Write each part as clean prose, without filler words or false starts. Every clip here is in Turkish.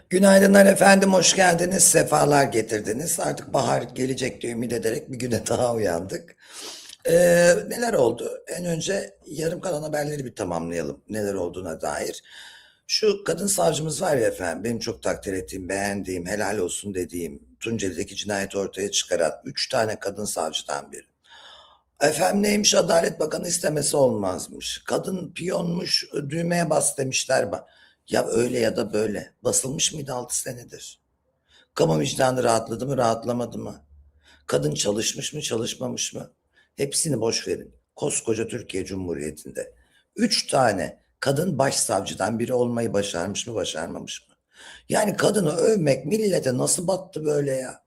Günaydınlar efendim, hoş geldiniz, sefalar getirdiniz. Artık bahar gelecek diye ümit ederek bir güne daha uyandık. Neler oldu? En önce yarım kalan haberleri bir tamamlayalım, neler olduğuna dair. Şu kadın savcımız var ya efendim, benim çok takdir ettiğim, beğendiğim, helal olsun dediğim, Tunceli'deki cinayeti ortaya çıkaran 3 tane kadın savcıdan biri. Efendim neymiş, Adalet Bakanı istemesi olmazmış. Kadın piyonmuş, düğmeye bas demişler. Ya öyle ya da böyle. Basılmış mıydı 6 senedir? Kamu vicdanı rahatladı mı, rahatlamadı mı? Kadın çalışmış mı, çalışmamış mı? Hepsini boş verin. Koskoca Türkiye Cumhuriyeti'nde 3 tane kadın başsavcıdan biri olmayı başarmış mı, başarmamış mı? Yani kadını övmek millete nasıl battı böyle ya?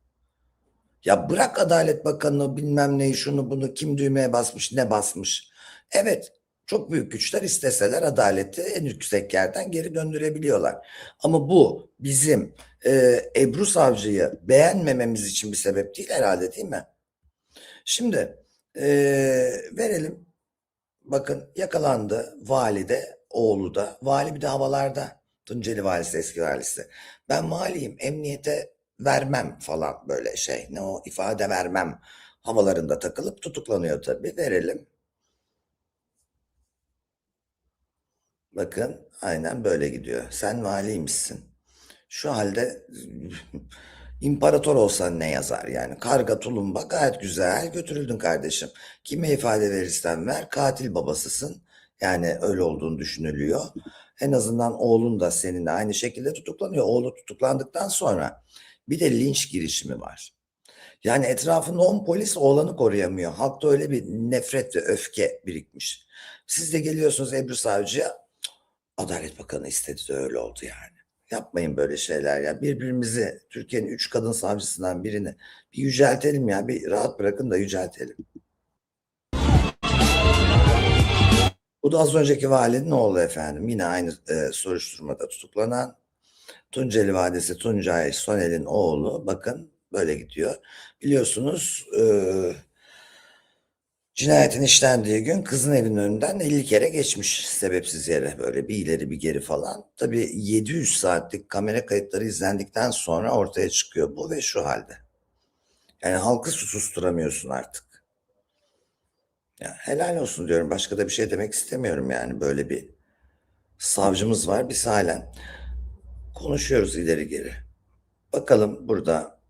Ya bırak Adalet Bakanı bilmem neyi şunu bunu kim düğmeye basmış ne basmış. Evet, çok büyük güçler isteseler adaleti en yüksek yerden geri döndürebiliyorlar. Ama bu bizim Ebru Savcı'yı beğenmememiz için bir sebep değil herhalde, değil mi? Şimdi e, verelim, bakın yakalandı valide, oğlu da, vali bir de havalarda, Tunceli valisi, eski valisi. Ben valiyim, emniyete vermem falan, böyle şey ne o, ifade vermem havalarında takılıp tutuklanıyor tabii. Verelim, bakın aynen böyle gidiyor. Sen valiymişsin. Şu halde imparator olsan ne yazar yani? Karga tulumba gayet güzel götürüldün kardeşim. Kime ifade verirsen ver, katil babasısın. Yani öyle olduğunu düşünülüyor. En azından oğlun da seninle aynı şekilde tutuklanıyor. Oğlu tutuklandıktan sonra bir de linç girişimi var. Yani etrafında 10 polis oğlanı koruyamıyor. Halkta öyle bir nefret ve öfke birikmiş. Siz de geliyorsunuz Ebru Savcı'ya, Adalet Bakanı istedi de öyle oldu yani. Yapmayın böyle şeyler ya. Birbirimizi, Türkiye'nin 3 kadın savcısından birini bir yüceltelim ya. Bir rahat bırakın da yüceltelim. Bu da az önceki valinin oğlu efendim. Yine aynı soruşturmada tutuklanan Tunceli Vadisi Tuncay Soner'in oğlu. Bakın böyle gidiyor. Biliyorsunuz cinayetin işlendiği gün kızın evinin önünden 50 kere geçmiş sebepsiz yere, böyle bir ileri bir geri falan. Tabii 700 saatlik kamera kayıtları izlendikten sonra ortaya çıkıyor bu ve şu halde. Yani halkı susturamıyorsun artık. Ya helal olsun diyorum, başka da bir şey demek istemiyorum yani. Böyle bir savcımız var, biz halen konuşuyoruz ileri geri. Bakalım burada.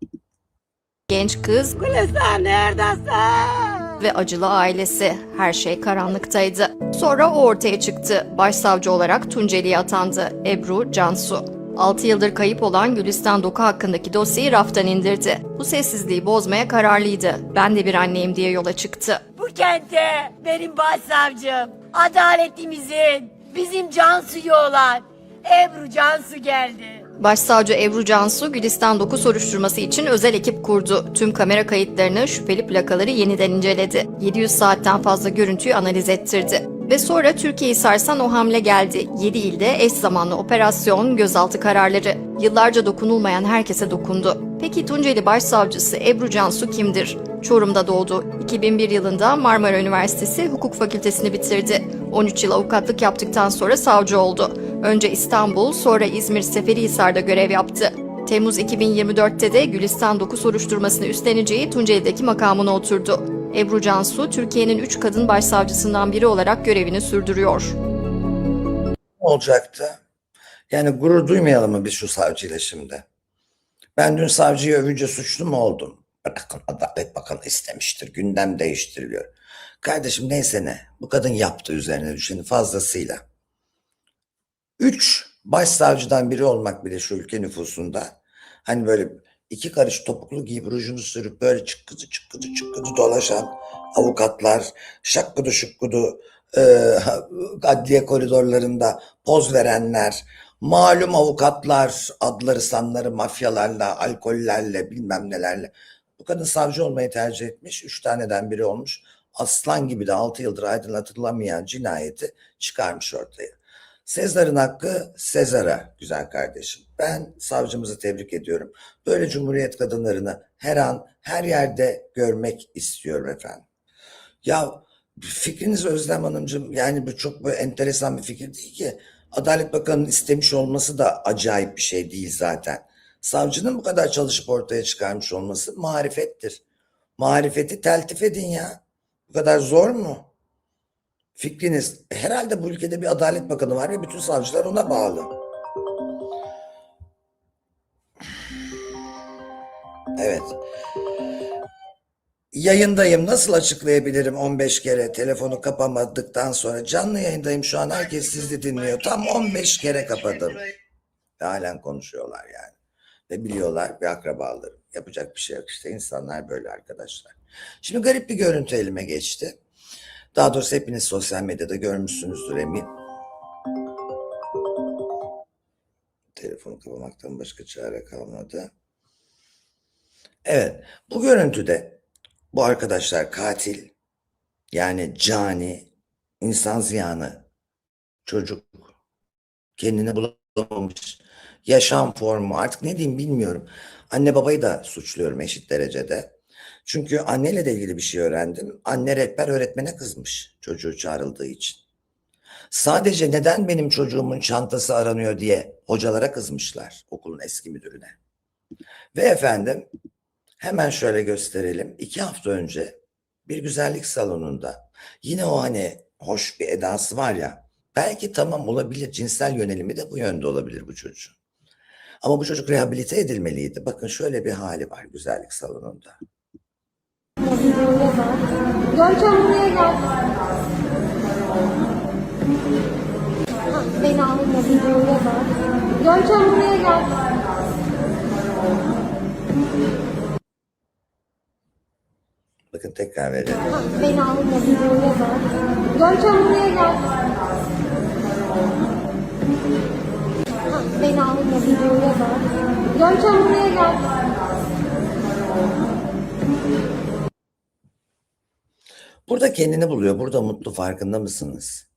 Genç kız Gülistan neredesin? ve acılı ailesi. Her şey karanlıktaydı. Sonra o ortaya çıktı. Başsavcı olarak Tunceli'ye atandı. Ebru Cansu. 6 yıldır kayıp olan Gülistan Doku hakkındaki dosyayı raftan indirdi. Bu sessizliği bozmaya kararlıydı. Ben de bir anneyim diye yola çıktı. Bu kente benim başsavcım, adaletimizin, bizim Cansu'yu olan Ebru Cansu geldi. Başsavcı Ebru Cansu, Gülistan Doku soruşturması için özel ekip kurdu. Tüm kamera kayıtlarını, şüpheli plakaları yeniden inceledi. 700 saatten fazla görüntüyü analiz ettirdi. Ve sonra Türkiye'yi sarsan o hamle geldi. 7 ilde eş zamanlı operasyon, gözaltı kararları. Yıllarca dokunulmayan herkese dokundu. Peki Tunceli Başsavcısı Ebru Cansu kimdir? Çorum'da doğdu. 2001 yılında Marmara Üniversitesi Hukuk Fakültesini bitirdi. 13 yıl avukatlık yaptıktan sonra savcı oldu. Önce İstanbul, sonra İzmir Seferihisar'da görev yaptı. Temmuz 2024'te de Gülistan Doku soruşturmasını üstleneceği Tunceli'deki makamına oturdu. Ebru Cansu, Türkiye'nin 3 kadın başsavcısından biri olarak görevini sürdürüyor. Ne olacaktı? Yani gurur duymayalım mı biz şu savcıyla şimdi? Ben dün savcıyı övünce suçlu mu oldum? Bırakın, Adalet Bakanı istemiştir. Gündem değiştiriliyor. Kardeşim neyse ne. Bu kadın yaptı üzerine düşeni fazlasıyla. 3 başsavcıdan biri olmak bile şu ülke nüfusunda. Hani böyle 2 karış topuklu giyip rujunu sürüp böyle çıkkıdı çıkkıdı çıkkıdı dolaşan avukatlar, şakkıdı şukkudu e, adliye koridorlarında poz verenler, malum avukatlar, adları sanları mafyalarla, alkollerle, bilmem nelerle. Bu kadın savcı olmayı tercih etmiş. 3 taneden biri olmuş. Aslan gibi de 6 yıldır aydınlatılamayan cinayeti çıkarmış ortaya. Sezar'ın hakkı Sezar'a güzel kardeşim. Ben savcımızı tebrik ediyorum. Böyle cumhuriyet kadınlarını her an her yerde görmek istiyorum efendim. Ya fikriniz Özlem Hanımcığım, yani bu çok böyle enteresan bir fikir değil ki. Adalet Bakanı'nın istemiş olması da acayip bir şey değil zaten. Savcının bu kadar çalışıp ortaya çıkarmış olması marifettir. Marifeti teltif edin ya. Bu kadar zor mu? Fikriniz, herhalde bu ülkede bir Adalet Bakanı var ve bütün savcılar ona bağlı. Evet. Yayındayım. Nasıl açıklayabilirim 15 kere telefonu kapamadıktan sonra? Canlı yayındayım şu an. Herkes sizi dinliyor. Tam 15 kere kapadım. Ve halen konuşuyorlar yani. Ve biliyorlar ve akrabalarım. Yapacak bir şey yok işte. İnsanlar böyle arkadaşlar. Şimdi garip bir görüntü elime geçti. Daha doğrusu hepiniz sosyal medyada görmüşsünüzdür eminim. Telefonu kapamaktan başka çare kalmadı. Evet, bu görüntüde bu arkadaşlar katil, yani cani, insan ziyanı, çocuk, kendini bulamamış, yaşam formu, artık ne diyeyim bilmiyorum. Anne babayı da suçluyorum eşit derecede. Çünkü anneyle de ilgili bir şey öğrendim. Anne rehber öğretmene kızmış çocuğu çağrıldığı için. Sadece neden benim çocuğumun çantası aranıyor diye hocalara kızmışlar, okulun eski müdürüne. Ve efendim hemen şöyle gösterelim. 2 hafta önce bir güzellik salonunda yine o hani hoş bir edası var ya, belki tamam olabilir, cinsel yönelimi de bu yönde olabilir bu çocuğun. Ama bu çocuk rehabilite edilmeliydi. Bakın şöyle bir hali var güzellik salonunda. Görkem buraya gel. Beni alma videoya bak. Görkem buraya gel. Bakın tekrar verelim. Beni alma videoya bak. Görkem buraya gel. Beni alma videoya bak. Görkem buraya gel. Burada kendini buluyor. Burada mutlu, farkında mısınız?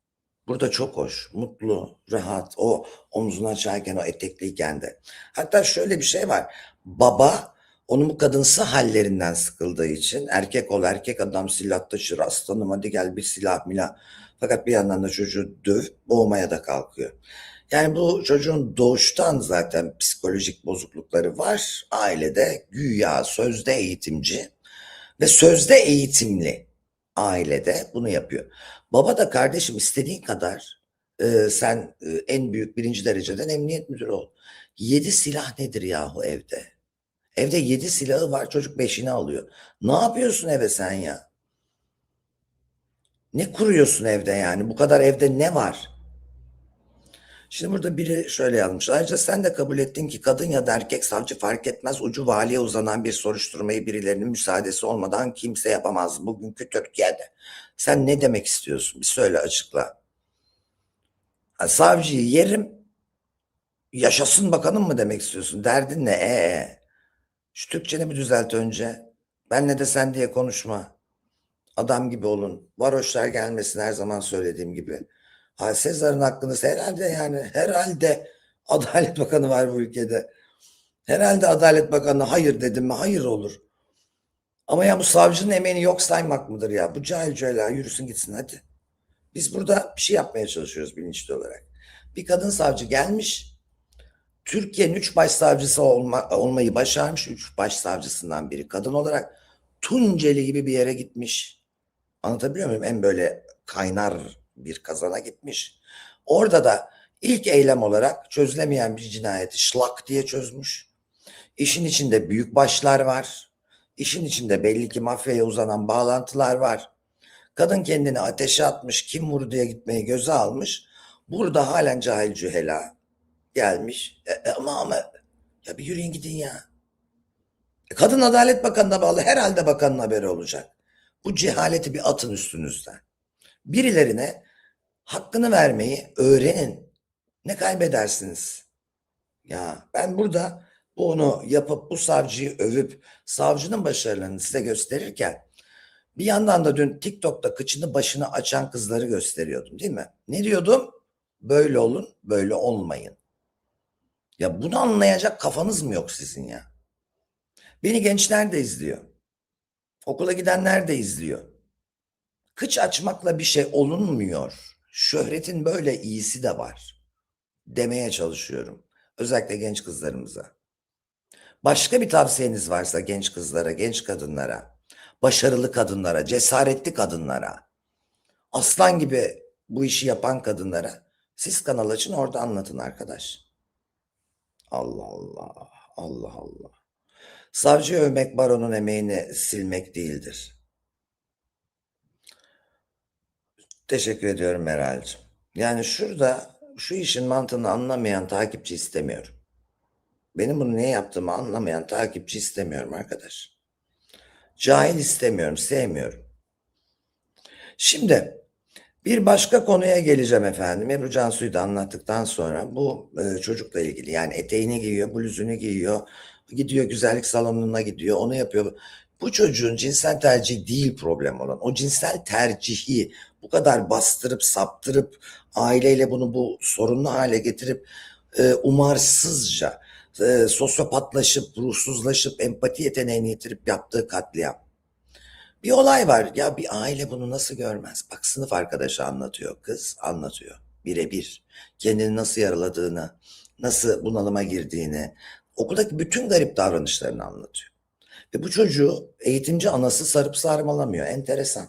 Burada çok hoş, mutlu, rahat. O omzunu açarken, o etekliyken de. Hatta şöyle bir şey var. Baba onun bu kadınsı hallerinden sıkıldığı için erkek ol, erkek adam, silah taşır, aslanım hadi gel bir silah milah. Fakat bir yandan da çocuğu dövüp boğmaya da kalkıyor. Yani bu çocuğun doğuştan zaten psikolojik bozuklukları var. Ailede güya sözde eğitimci ve sözde eğitimli ailede bunu yapıyor. Baba da kardeşim istediğin kadar sen en büyük birinci dereceden emniyet müdürü ol. 7 silah nedir yahu evde? Evde 7 silahı var, çocuk 5'ini alıyor. Ne yapıyorsun eve sen ya? Ne kuruyorsun evde yani? Bu kadar evde ne var? Şimdi burada biri şöyle yazmış. Ayrıca sen de kabul ettin ki kadın ya da erkek savcı fark etmez, ucu valiye uzanan bir soruşturmayı birilerinin müsaadesi olmadan kimse yapamaz bugünkü Türkiye'de. Sen ne demek istiyorsun? Bir söyle, açıkla. Ha, savcıyı yerim, yaşasın bakanım mı demek istiyorsun? Derdin ne? Şu Türkçeni bir düzelt önce. Benle de sen diye konuşma. Adam gibi olun. Varoşlar gelmesin, her zaman söylediğim gibi. Ha, Sezar'ın hakkını herhalde, yani herhalde Adalet Bakanı var bu ülkede. Herhalde Adalet Bakanı hayır dedim mi hayır olur. Ama ya bu savcının emeğini yok saymak mıdır ya? Bu cahil cahil yürüsün gitsin hadi. Biz burada bir şey yapmaya çalışıyoruz bilinçli olarak. Bir kadın savcı gelmiş. Türkiye'nin 3 başsavcısı olmayı başarmış. 3 başsavcısından biri kadın olarak Tunceli gibi bir yere gitmiş. Anlatabiliyor muyum? En böyle kaynar bir kazana gitmiş. Orada da ilk eylem olarak çözülemeyen bir cinayeti şlak diye çözmüş. İşin içinde büyük başlar var. İşin içinde belli ki mafyaya uzanan bağlantılar var. Kadın kendini ateşe atmış, kim vurdu diye gitmeyi göze almış. Burada halen cahil cühela gelmiş. Ama ya bir yürüyün gidin ya. Kadın Adalet Bakanı'na bağlı, herhalde bakanın haberi olacak. Bu cehaleti bir atın üstünüzden. Birilerine hakkını vermeyi öğrenin. Ne kaybedersiniz? Ya ben burada bunu yapıp bu savcıyı övüp savcının başarılarını size gösterirken bir yandan da dün TikTok'ta kıçını başını açan kızları gösteriyordum, değil mi? Ne diyordum? Böyle olun, böyle olmayın. Ya bunu anlayacak kafanız mı yok sizin ya? Beni gençler de izliyor. Okula gidenler de izliyor. Kıç açmakla bir şey olunmuyor. Şöhretin böyle iyisi de var. demeye çalışıyorum. Özellikle genç kızlarımıza. Başka bir tavsiyeniz varsa genç kızlara, genç kadınlara, başarılı kadınlara, cesaretli kadınlara, aslan gibi bu işi yapan kadınlara siz kanal açın, orada anlatın arkadaş. Allah Allah, Allah Allah. Savcı övmek baronun emeğini silmek değildir. Teşekkür ediyorum Meral'cığım. Yani şurada şu işin mantığını anlamayan takipçi istemiyorum. Benim bunu niye yaptığımı anlamayan takipçi istemiyorum arkadaş. Cahil istemiyorum, sevmiyorum. Şimdi bir başka konuya geleceğim efendim. Ebru Cansu'yu da anlattıktan sonra bu çocukla ilgili, yani eteğini giyiyor, bluzunu giyiyor, gidiyor güzellik salonuna gidiyor, onu yapıyor. Bu çocuğun cinsel tercihi değil problem olan. O cinsel tercihi bu kadar bastırıp saptırıp aileyle bunu bu sorunlu hale getirip umarsızca sosyopatlaşıp, ruhsuzlaşıp, empati yeteneğini yitirip yaptığı katliam. Bir olay var. Ya bir aile bunu nasıl görmez? Bak, sınıf arkadaşı anlatıyor. Kız anlatıyor. Birebir. Kendini nasıl yaraladığını, nasıl bunalıma girdiğini, okuldaki bütün garip davranışlarını anlatıyor. Ve bu çocuğu eğitimci anası sarıp sarmalamıyor. Enteresan.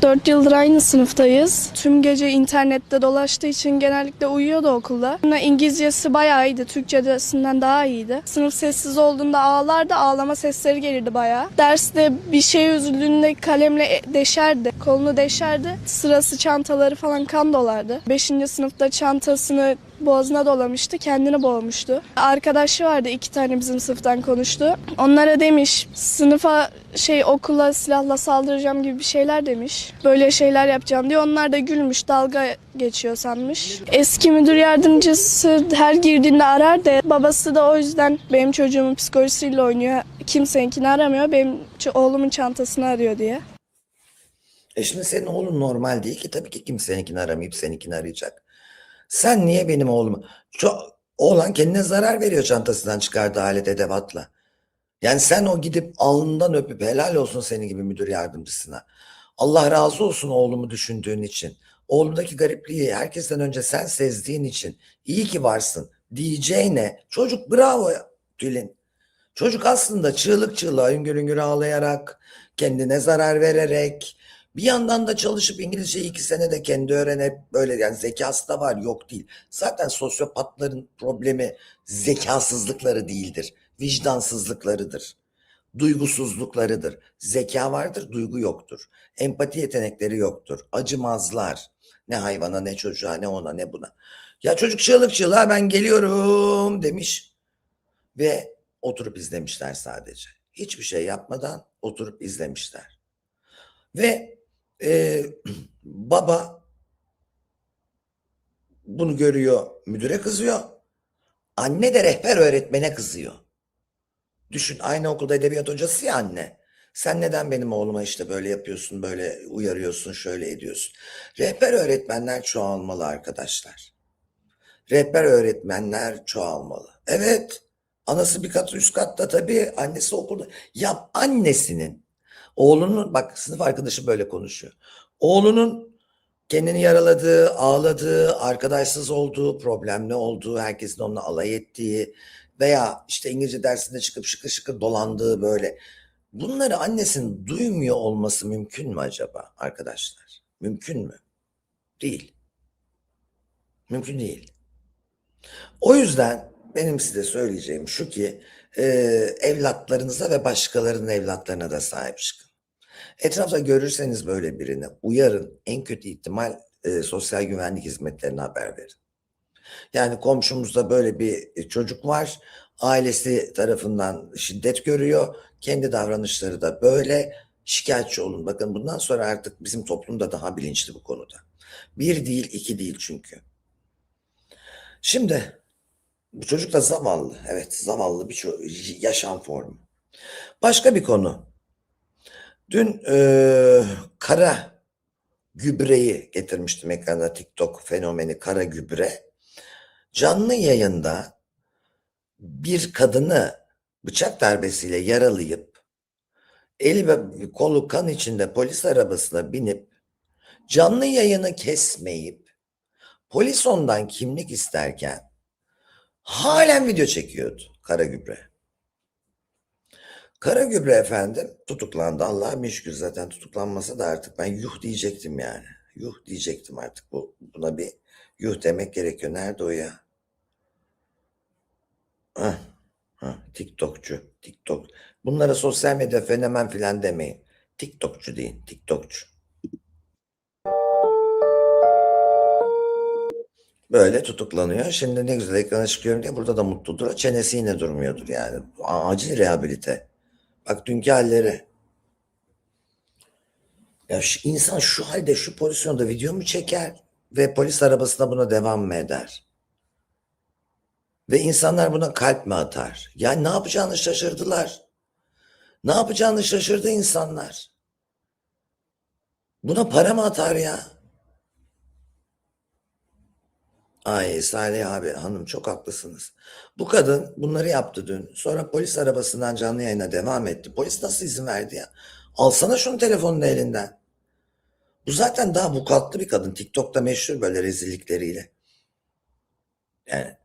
4 yıldır aynı sınıftayız. Tüm gece internette dolaştığı için genellikle uyuyordu okulda. İngilizcesi bayağı iyiydi, Türkçesinden daha iyiydi. Sınıf sessiz olduğunda ağlardı, ağlama sesleri gelirdi bayağı. Derste bir şey üzüldüğünde kalemle deşerdi, kolunu deşerdi. Sırası çantaları falan kan dolardı. 5. sınıfta çantasını boğazına dolamıştı, kendini boğmuştu. Arkadaşı vardı, 2 tane bizim sınıftan konuştu. Onlara demiş, sınıfa okula silahla saldıracağım gibi bir şeyler demiş. Böyle şeyler yapacağım diye. Onlar da gülmüş, dalga geçiyor sanmış. Eski müdür yardımcısı her girdiğinde arar da babası da o yüzden benim çocuğumun psikolojisiyle oynuyor. Kimseninkini aramıyor, benim oğlumun çantasını arıyor diye. Şimdi senin oğlun normal değil ki, tabii ki kimseninkini aramayıp seninkini arayacak. Sen niye benim oğlumu... Oğlan kendine zarar veriyor çantasından çıkardığı alet edevatla. Yani sen o gidip alnından öpüp helal olsun senin gibi müdür yardımcısına. Allah razı olsun oğlumu düşündüğün için. Oğlumdaki garipliği herkesten önce sen sezdiğin için iyi ki varsın diyeceğine çocuk bravo ya Tülin. Çocuk aslında çığlık çığlığa hüngür hüngür ağlayarak, kendine zarar vererek, bir yandan da çalışıp İngilizce 2 sene de kendi öğrenip böyle, yani zekası da var, yok değil. Zaten sosyopatların problemi zekasızlıkları değildir, vicdansızlıklarıdır, duygusuzluklarıdır. Zeka vardır, duygu yoktur. Empati yetenekleri yoktur. Acımazlar. Ne hayvana, ne çocuğa, ne ona, ne buna. Ya çocuk çığlık çığlığa ben geliyorum demiş ve oturup izlemişler sadece. Hiçbir şey yapmadan oturup izlemişler. Ve baba bunu görüyor, müdüre kızıyor. Anne de rehber öğretmene kızıyor. Düşün, aynı okulda edebiyat hocası ya anne. Sen neden benim oğluma işte böyle yapıyorsun, böyle uyarıyorsun, şöyle ediyorsun. Rehber öğretmenler çoğalmalı arkadaşlar. Rehber öğretmenler çoğalmalı. Evet, anası bir kat üst katta tabii, annesi okulda. Ya annesinin, oğlunun, bak sınıf arkadaşı böyle konuşuyor. Oğlunun kendini yaraladığı, ağladığı, arkadaşsız olduğu, problemli olduğu, herkesin onunla alay ettiği veya işte İngilizce dersinde çıkıp şıkır şıkır dolandığı, böyle. Bunları annesinin duymuyor olması mümkün mü acaba arkadaşlar? Mümkün mü? Değil. Mümkün değil. O yüzden benim size söyleyeceğim şu ki evlatlarınıza ve başkalarının evlatlarına da sahip çıkın. Etrafta görürseniz böyle birini uyarın. En kötü ihtimal sosyal güvenlik hizmetlerine haber verin. Yani komşumuzda böyle bir çocuk var. Ailesi tarafından şiddet görüyor. Kendi davranışları da böyle. Şikayetçi olun. Bakın bundan sonra artık bizim toplumda daha bilinçli bu konuda. 1 değil, 2 değil çünkü. Şimdi bu çocuk da zavallı. Evet, zavallı bir yaşam formu. Başka bir konu. Dün kara gübreyi getirmiştim ekrana, TikTok fenomeni kara gübre. Canlı yayında bir kadını bıçak darbesiyle yaralayıp eli ve kolu kan içinde polis arabasına binip Canlı yayını kesmeyip polis ondan kimlik isterken halen video çekiyordu Karagübre. Karagübre efendim tutuklandı. Allah'a bin şükür, zaten tutuklanmasa da artık ben yuh diyecektim yani. Yuh diyecektim artık. Buna bir yuh demek gerekiyor. Nerede o ya? Hah, TikTokçu. TikTok. Bunlara sosyal medya fenomen filan demeyin. TikTokçu deyin. TikTokçu. Böyle tutuklanıyor. Şimdi ne güzel ekrana çıkıyorum diye burada da mutludur. O çenesi yine durmuyordur yani. Acil rehabilite. Bak dünkü halleri. Ya insan şu halde, şu pozisyonda video mu çeker ve polis arabasına buna devam mı eder? Ve insanlar buna kalp mi atar? Yani ne yapacağını şaşırdılar. Ne yapacağını şaşırdı insanlar. Buna para mı atar ya? Ay Salih abi, hanım çok haklısınız. Bu kadın bunları yaptı dün. Sonra polis arabasından canlı yayına devam etti. Polis nasıl izin verdi ya? Alsana şunu telefonunu elinden. Bu zaten daha vukuatlı bir kadın. TikTok'ta meşhur böyle rezillikleriyle. Yani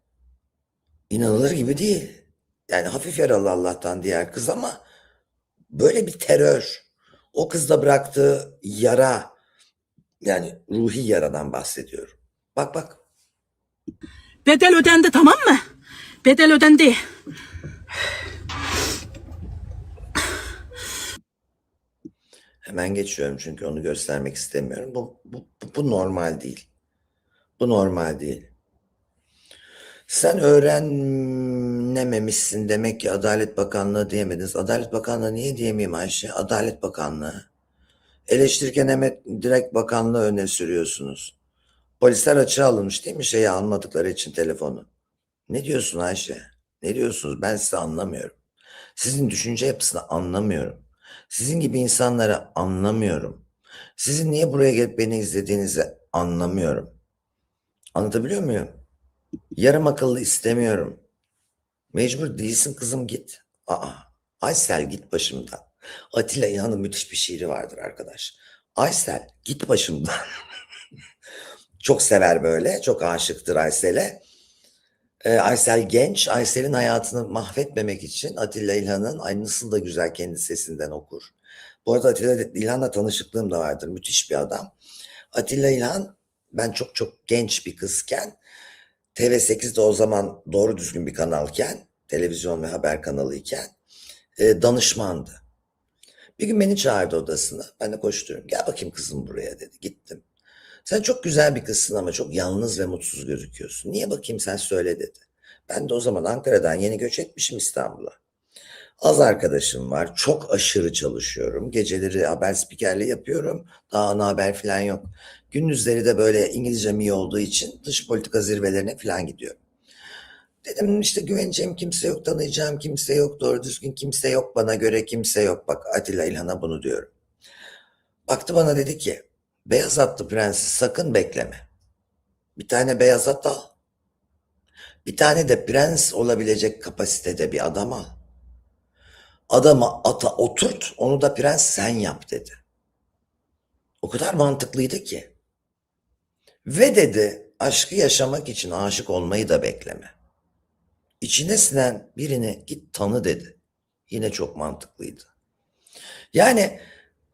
inanılır gibi değil. Yani hafif yaralı Allah'tan diğer kız ama böyle bir terör. O kızda bıraktığı yara, yani ruhi yaradan bahsediyorum. Bak bak. Bedel ödendi, tamam mı? Bedel ödendi. Hemen geçiyorum çünkü onu göstermek istemiyorum. Bu normal değil. Bu normal değil. Sen öğrenememişsin demek ki Adalet Bakanlığı diyemediniz. Adalet Bakanlığı niye diyemeyeyim Ayşe? Adalet Bakanlığı. Eleştirirken hemen direkt bakanlığı öne sürüyorsunuz. Polisler açığa alınmış değil mi, şeyi almadıkları için telefonu? Ne diyorsun Ayşe? Ne diyorsunuz? Ben sizi anlamıyorum. Sizin düşünce yapısını anlamıyorum. Sizin gibi insanları anlamıyorum. Sizin niye buraya gelip beni izlediğinizi anlamıyorum. Anlatabiliyor muyum? Yarım akıllı istemiyorum. Mecbur değilsin kızım, git. Aysel git başımdan. Atilla İlhan'ın müthiş bir şiiri vardır arkadaş. Aysel git başımdan. Çok sever böyle. Çok aşıktır Aysel'e. Aysel genç. Aysel'in hayatını mahvetmemek için Atilla İlhan'ın, ay nasıl da güzel kendi sesinden okur. Bu arada Atilla İlhan'la tanışıklığım da vardır. Müthiş bir adam. Atilla İlhan, ben çok çok genç bir kızken, TV8'de o zaman doğru düzgün bir kanalken, televizyon ve haber kanalı iken danışmandı. Bir gün beni çağırdı odasına. Ben de koşturuyorum. Gel bakayım kızım buraya dedi. Gittim. Sen çok güzel bir kızsın ama çok yalnız ve mutsuz gözüküyorsun. Niye bakayım, sen söyle dedi. Ben de o zaman Ankara'dan yeni göç etmişim İstanbul'a. Az arkadaşım var. Çok aşırı çalışıyorum. Geceleri haber spikerliği yapıyorum. Daha ana haber falan yok. Gündüzleri de böyle İngilizcem iyi olduğu için dış politika zirvelerine falan gidiyorum. Dedim işte güveneceğim kimse yok, tanıyacağım kimse yok, doğru düzgün kimse yok, bana göre kimse yok. Bak Atilla İlhan'a bunu diyorum. Baktı bana, dedi ki beyaz atlı prensi sakın bekleme. Bir tane beyaz at al. Bir tane de prens olabilecek kapasitede bir adam al. Adamı ata oturt, onu da prens sen yap dedi. O kadar mantıklıydı ki. Ve dedi aşkı yaşamak için aşık olmayı da bekleme. İçine sinen birini git tanı dedi. Yine çok mantıklıydı. Yani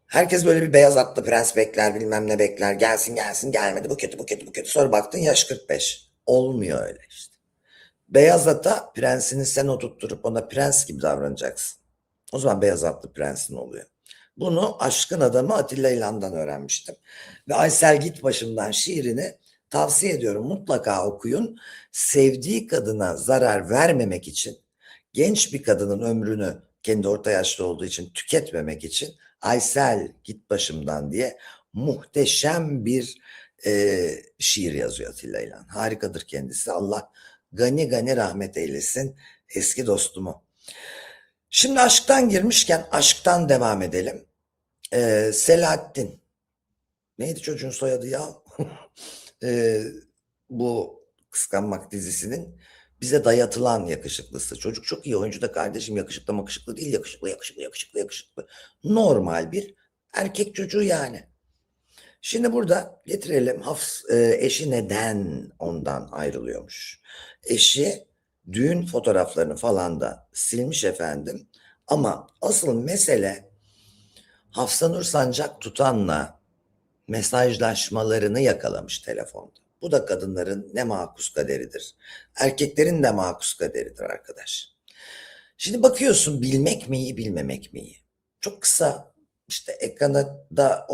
herkes böyle bir beyaz atlı prens bekler, bilmem ne bekler. Gelsin gelsin, gelmedi, bu kötü bu kötü bu kötü. Sonra baktın yaş 45. Olmuyor öyle işte. Beyaz ata prensini sen oturtturup ona prens gibi davranacaksın. O zaman beyaz atlı prensin oluyor. Bunu aşkın adamı Atilla İlhan'dan öğrenmiştim. Ve Aysel Git Başımdan şiirini tavsiye ediyorum. Mutlaka okuyun. Sevdiği kadına zarar vermemek için, genç bir kadının ömrünü kendi orta yaşlı olduğu için tüketmemek için Aysel Git Başımdan diye muhteşem bir şiir yazıyor Atilla İlhan. Harikadır kendisi. Allah gani gani rahmet eylesin eski dostumu. Şimdi aşktan girmişken aşktan devam edelim. Selahattin. Neydi çocuğun soyadı ya? Bu Kıskanmak dizisinin bize dayatılan yakışıklısı. Çocuk çok iyi oyuncu da kardeşim, yakışıklı makışıklı değil, yakışıklı. Normal bir erkek çocuğu yani. Şimdi burada getirelim eşi neden ondan ayrılıyormuş. Eşi düğün fotoğraflarını falan da silmiş efendim. Ama asıl mesele Hafsanur Sancak Tutan'la mesajlaşmalarını yakalamış telefonda. Bu da kadınların ne makus kaderidir. Erkeklerin de makus kaderidir arkadaş. Şimdi bakıyorsun bilmek mi iyi bilmemek mi iyi? Çok kısa işte ekrana da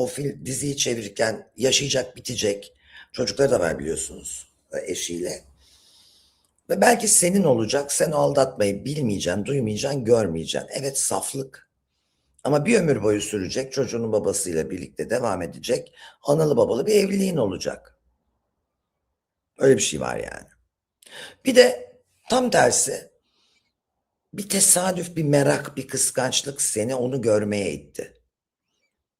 diziyi çevirirken yaşayacak bitecek. Çocukları da var biliyorsunuz eşiyle. Ve belki senin olacak, sen o aldatmayı bilmeyeceksin, duymayacaksın, görmeyeceksin. Evet saflık. Ama bir ömür boyu sürecek, çocuğunun babasıyla birlikte devam edecek, analı babalı bir evliliğin olacak. Öyle bir şey var yani. Bir de tam tersi, bir tesadüf, bir merak, bir kıskançlık seni onu görmeye itti.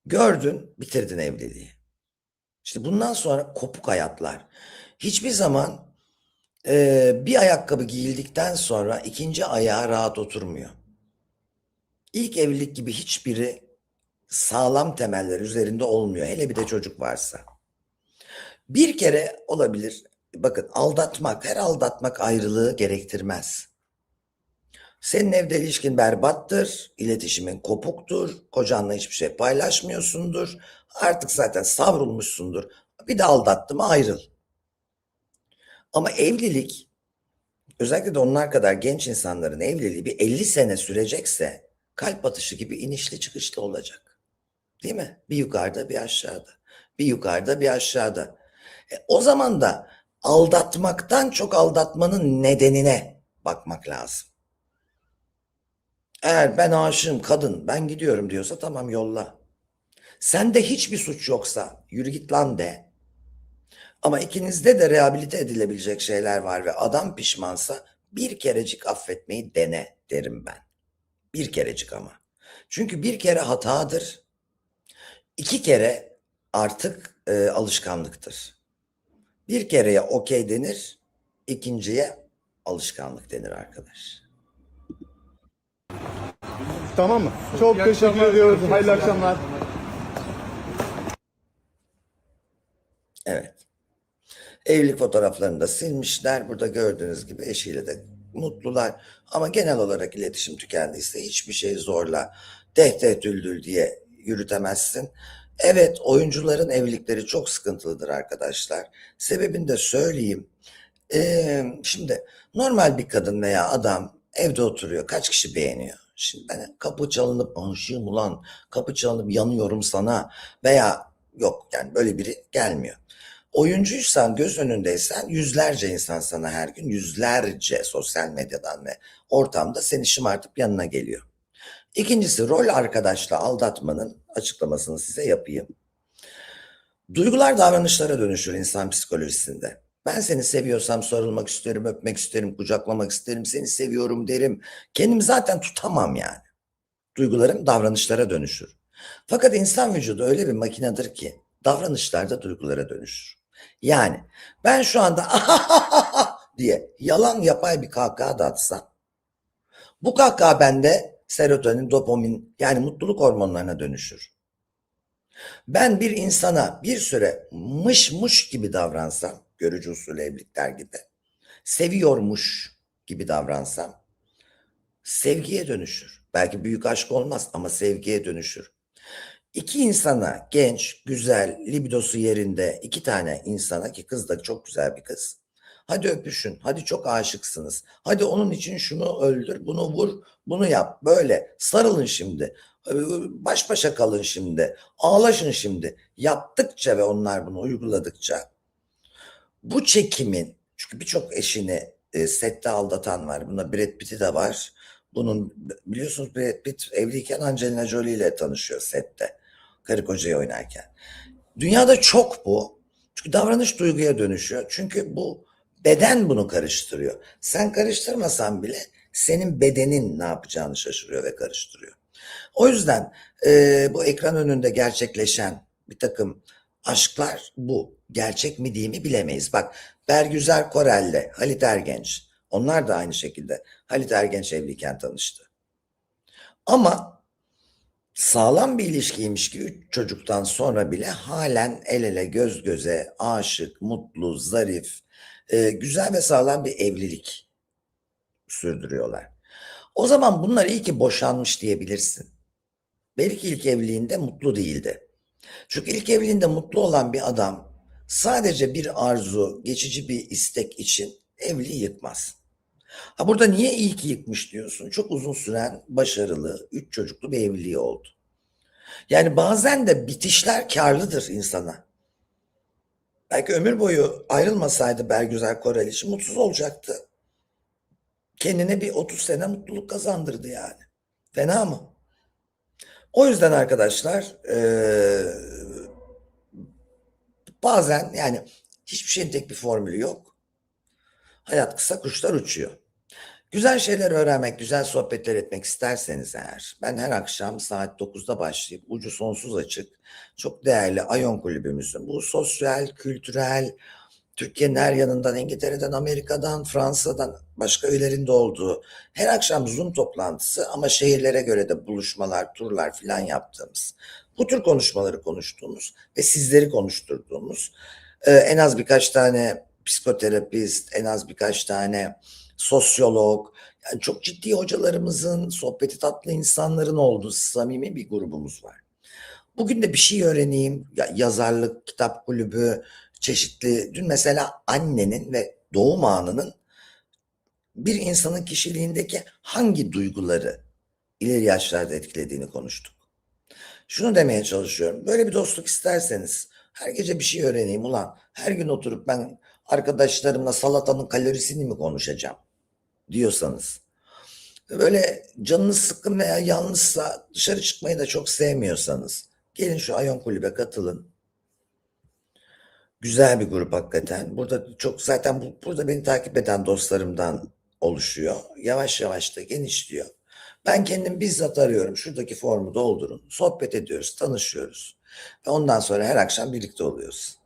Gördün, bitirdin evliliği. İşte bundan sonra kopuk hayatlar. Hiçbir zaman bir ayakkabı giyildikten sonra ikinci ayağı rahat oturmuyor. İlk evlilik gibi hiçbiri sağlam temeller üzerinde olmuyor. Hele bir de çocuk varsa. Bir kere olabilir. Bakın her aldatmak ayrılığı gerektirmez. Senin evde ilişkin berbattır, iletişimin kopuktur, kocanla hiçbir şey paylaşmıyorsundur. Artık zaten savrulmuşsundur. Bir de aldattı mı ayrıl. Ama evlilik, özellikle de onlar kadar genç insanların evliliği bir 50 sene sürecekse kalp atışı gibi inişli çıkışlı olacak. Değil mi? Bir yukarıda bir aşağıda. Bir yukarıda bir aşağıda. O zaman da aldatmaktan çok aldatmanın nedenine bakmak lazım. Eğer ben aşığım kadın ben gidiyorum diyorsa tamam yolla. Sende hiçbir suç yoksa yürü git lan de. Ama ikinizde de rehabilite edilebilecek şeyler var ve adam pişmansa bir kerecik affetmeyi dene derim ben. Bir kerecik ama. Çünkü bir kere hatadır. 2 kere artık alışkanlıktır. Bir kereye okey denir, ikinciye alışkanlık denir arkadaş. Tamam mı? Çok teşekkür ediyoruz. Hayırlı akşamlar. Evet. Evlilik fotoğraflarını da silmişler. Burada gördüğünüz gibi eşiyle de mutlular. Ama genel olarak iletişim tükendiyse hiçbir şey zorla düldül diye yürütemezsin. Evet, oyuncuların evlilikleri çok sıkıntılıdır arkadaşlar. Sebebini de söyleyeyim. Şimdi normal bir kadın veya adam evde oturuyor. Kaç kişi beğeniyor? Şimdi ben kapı çalınıp aşığım ulan, kapı çalınıp yanıyorum sana veya yok yani böyle biri gelmiyor. Oyuncuysan, göz önündeysen yüzlerce insan sana her gün yüzlerce sosyal medyadan ve ortamda seni şımartıp yanına geliyor. İkincisi rol arkadaşla aldatmanın açıklamasını size yapayım. Duygular davranışlara dönüşür insan psikolojisinde. Ben seni seviyorsam sarılmak isterim, öpmek isterim, kucaklamak isterim, seni seviyorum derim. Kendimi zaten tutamam yani. Duygularım davranışlara dönüşür. Fakat insan vücudu öyle bir makinedir ki davranışlar da duygulara dönüşür. Yani ben şu anda diye yalan yapay bir kahkaha da atsam, bu kahkaha bende serotonin, dopamin yani mutluluk hormonlarına dönüşür. Ben bir insana bir süre mış gibi davransam, görücü usulü evlilikler gibi, seviyormuş gibi davransam, sevgiye dönüşür. Belki büyük aşk olmaz ama sevgiye dönüşür. İki insana, genç, güzel, libidosu yerinde 2 tane insana, ki kız da çok güzel bir kız. Hadi öpüşün, hadi çok aşıksınız. Hadi onun için şunu öldür, bunu vur, bunu yap. Böyle sarılın şimdi. Baş başa kalın şimdi. Ağlaşın şimdi. Yaptıkça ve onlar bunu uyguladıkça bu çekimin, çünkü birçok eşini sette aldatan var. Bunda Brad Pitt'i de var. Bunun biliyorsunuz Brad Pitt evliyken Angelina Jolie ile tanışıyor sette. Karı kocayı oynarken. Dünyada çok bu. Çünkü davranış duyguya dönüşüyor. Çünkü bu beden bunu karıştırıyor. Sen karıştırmasan bile senin bedenin ne yapacağını şaşırıyor ve karıştırıyor. O yüzden bu ekran önünde gerçekleşen bir takım aşklar bu. Gerçek mi değil mi bilemeyiz. Bak Bergüzar Korel'le Halit Ergenç. Onlar da aynı şekilde Halit Ergenç evliyken tanıştı. Ama sağlam bir ilişkiymiş ki 3 çocuktan sonra bile halen el ele göz göze aşık, mutlu, zarif, güzel ve sağlam bir evlilik sürdürüyorlar. O zaman bunlar iyi ki boşanmış diyebilirsin. Belki ilk evliliğinde mutlu değildi. Çünkü ilk evliliğinde mutlu olan bir adam sadece bir arzu, geçici bir istek için evliliği yıkmaz. Ha burada niye iyi ki yıkmış diyorsun? Çok uzun süren, başarılı, 3 çocuklu bir evliliği oldu. Yani bazen de bitişler karlıdır insana. Belki ömür boyu ayrılmasaydı Bergüzar Koreliç mutsuz olacaktı. Kendine bir 30 sene mutluluk kazandırdı yani. Fena mı? O yüzden arkadaşlar bazen yani hiçbir şeyin tek bir formülü yok. Hayat kısa, kuşlar uçuyor. Güzel şeyler öğrenmek, güzel sohbetler etmek isterseniz eğer, ben her akşam saat 9'da başlayıp ucu sonsuz açık, çok değerli Ayon Kulübümüzün, bu sosyal, kültürel, Türkiye'nin her yanından, İngiltere'den, Amerika'dan, Fransa'dan, başka ülkelerinde olduğu her akşam Zoom toplantısı ama şehirlere göre de buluşmalar, turlar filan yaptığımız, bu tür konuşmaları konuştuğumuz ve sizleri konuşturduğumuz, en az birkaç tane psikoterapist, en az birkaç tane sosyolog, yani çok ciddi hocalarımızın, sohbeti tatlı insanların olduğu samimi bir grubumuz var. Bugün de bir şey öğreneyim, yazarlık, kitap kulübü, çeşitli, dün mesela annenin ve doğum anının bir insanın kişiliğindeki hangi duyguları ileri yaşlarda etkilediğini konuştuk. Şunu demeye çalışıyorum, böyle bir dostluk isterseniz, her gece bir şey öğreneyim ulan, her gün oturup ben arkadaşlarımla salatanın kalorisini mi konuşacağım diyorsanız, böyle canınız sıkkın veya yalnızsa, dışarı çıkmayı da çok sevmiyorsanız, gelin şu Ayon Kulübe katılın. Güzel bir grup hakikaten. Burada çok zaten burada beni takip eden dostlarımdan oluşuyor. Yavaş yavaş da genişliyor. Ben kendim bizzat arıyorum. Şuradaki formu doldurun. Sohbet ediyoruz, tanışıyoruz. Ve ondan sonra her akşam birlikte oluyoruz.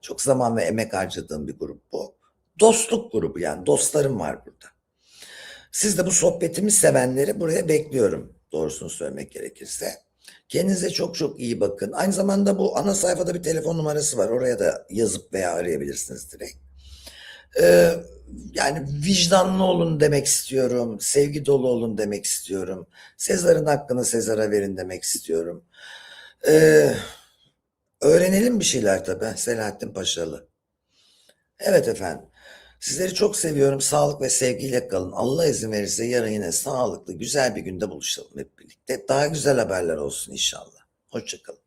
Çok zaman ve emek harcadığım bir grup bu. Dostluk grubu yani dostlarım var burada. Siz de bu sohbetimi sevenleri buraya bekliyorum. Doğrusunu söylemek gerekirse. Kendinize çok çok iyi bakın. Aynı zamanda bu ana sayfada bir telefon numarası var. Oraya da yazıp veya arayabilirsiniz direkt. Ee, Yani vicdanlı olun demek istiyorum. Sevgi dolu olun demek istiyorum. Sezar'ın hakkını Sezar'a verin demek istiyorum. Ee, Öğrenelim bir şeyler tabii. Selahattin Paşalı. Evet efendim. Sizleri çok seviyorum. Sağlık ve sevgiyle kalın. Allah izin verirse yarın yine sağlıklı, güzel bir günde buluşalım hep birlikte. Daha güzel haberler olsun inşallah. Hoşça kalın.